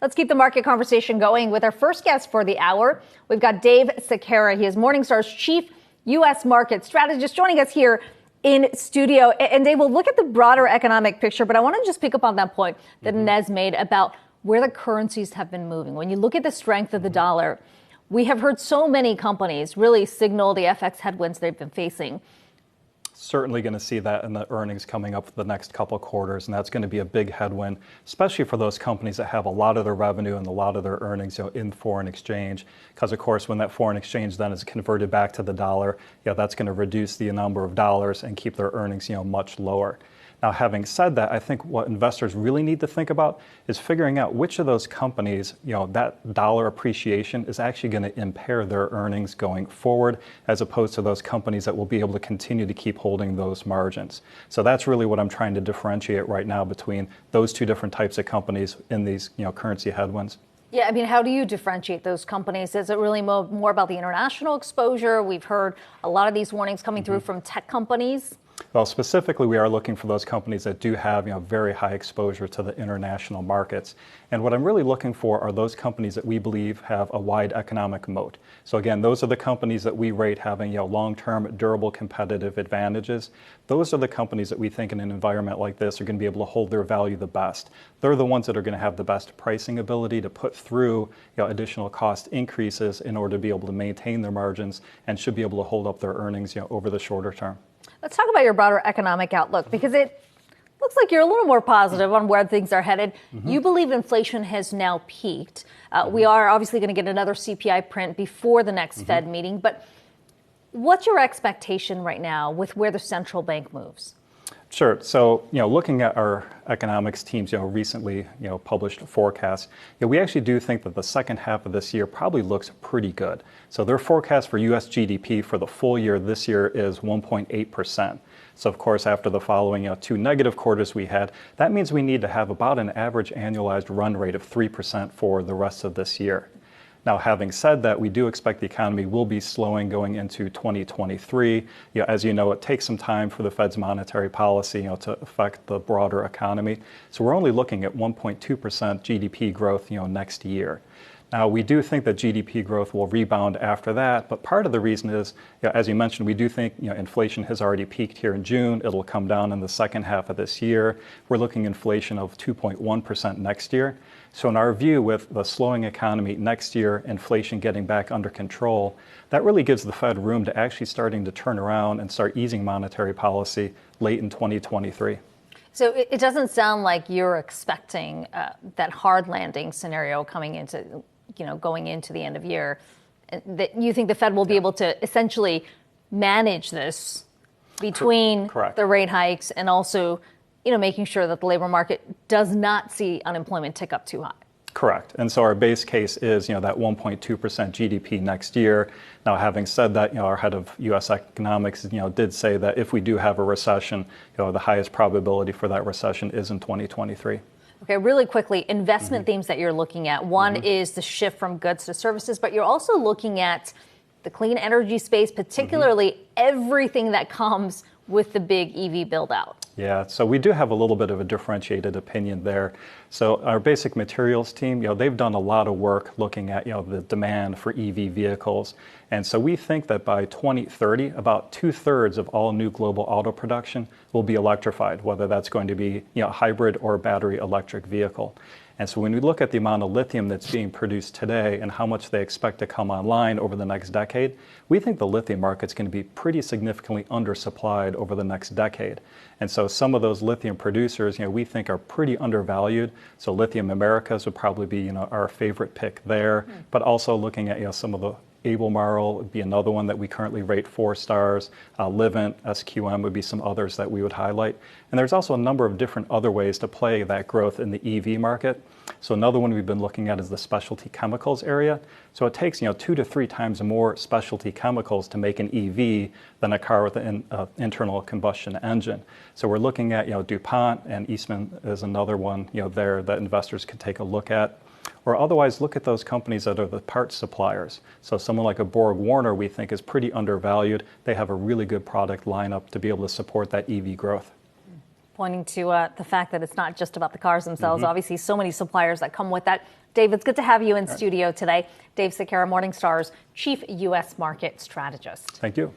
Let's keep the market conversation going with our first guest for the hour. We've got Dave Sekera. He is Morningstar's Chief U.S. Market Strategist, joining us here in studio. And Dave, we'll look at the broader economic picture, but I want to just pick up on that point that Inez made about where the currencies have been moving. When you look at the strength of the dollar, we have heard so many companies really signal the FX headwinds they've been facing. Certainly going to see that in the earnings coming up for the next couple of quarters, and that's going to be a big headwind, especially for those companies that have a lot of their revenue and a lot of their earnings in foreign exchange. Because of course, when that foreign exchange then is converted back to the dollar, that's going to reduce the number of dollars and keep their earnings much lower. Now, having said that, I think what investors really need to think about is figuring out which of those companies, that dollar appreciation is actually going to impair their earnings going forward, as opposed to those companies that will be able to continue to keep holding those margins. So that's really what I'm trying to differentiate right now between those two different types of companies in these, currency headwinds. Yeah, I mean, how do you differentiate those companies? Is it really more about the international exposure? We've heard a lot of these warnings coming through from tech companies. Well, specifically, we are looking for those companies that do have very high exposure to the international markets. And what I'm really looking for are those companies that we believe have a wide economic moat. So again, those are the companies that we rate having long-term durable competitive advantages. Those are the companies that we think in an environment like this are going to be able to hold their value the best. They're the ones that are going to have the best pricing ability to put through additional cost increases in order to be able to maintain their margins and should be able to hold up their earnings over the shorter term. Let's talk about your broader economic outlook, because it looks like you're a little more positive on where things are headed. You believe inflation has now peaked. We are obviously going to get another CPI print before the next Fed meeting. But what's your expectation right now with where the central bank moves? Sure. So, looking at our economics teams, recently, published forecasts, we actually do think that the second half of this year probably looks pretty good. So their forecast for U.S. GDP for the full year this year is 1.8%. So of course, after the following two negative quarters we had, that means we need to have about an average annualized run rate of 3% for the rest of this year. Now, having said that, we do expect the economy will be slowing going into 2023. As you know, it takes some time for the Fed's monetary policy, to affect the broader economy. So we're only looking at 1.2% GDP growth, next year. Now, we do think that GDP growth will rebound after that, but part of the reason is, as you mentioned, we do think inflation has already peaked here in June. It'll come down in the second half of this year. We're looking inflation of 2.1% next year. So in our view, with the slowing economy next year, inflation getting back under control, that really gives the Fed room to actually starting to turn around and start easing monetary policy late in 2023. So it doesn't sound like you're expecting that hard landing scenario coming into, going into the end of year. That you think the Fed will be able to essentially manage this between the rate hikes and also making sure that the labor market does not see unemployment tick up too high. Correct. And so our base case is, that 1.2% GDP next year. Now, having said that, our head of U.S. economics, did say that if we do have a recession, the highest probability for that recession is in 2023. Okay, really quickly, investment themes that you're looking at. One is the shift from goods to services, but you're also looking at the clean energy space, particularly everything that comes with the big EV build out. Yeah, so we do have a little bit of a differentiated opinion there. So our basic materials team, they've done a lot of work looking at, the demand for EV vehicles. And so we think that by 2030, about 2/3 of all new global auto production will be electrified, whether that's going to be, hybrid or battery electric vehicle. And so when we look at the amount of lithium that's being produced today and how much they expect to come online over the next decade, we think the lithium market's going to be pretty significantly undersupplied over the next decade. And so some of those lithium producers, we think are pretty undervalued. So Lithium Americas would probably be, our favorite pick there. But also looking at, some of the Albemarle would be another one that we currently rate 4 stars. Livent, SQM would be some others that we would highlight. And there's also a number of different other ways to play that growth in the EV market. So another one we've been looking at is the specialty chemicals area. So it takes 2 to 3 times more specialty chemicals to make an EV than a car with an internal combustion engine. So we're looking at DuPont, and Eastman is another one there that investors could take a look at. Or otherwise look at those companies that are the parts suppliers. So someone like a Borg-Warner we think is pretty undervalued. They have a really good product lineup to be able to support that EV growth. pointing to the fact that it's not just about the cars themselves. Obviously, so many suppliers that come with that. Dave, it's good to have you in studio today. Dave Sekera, Morningstar's Chief U.S. Market Strategist. Thank you.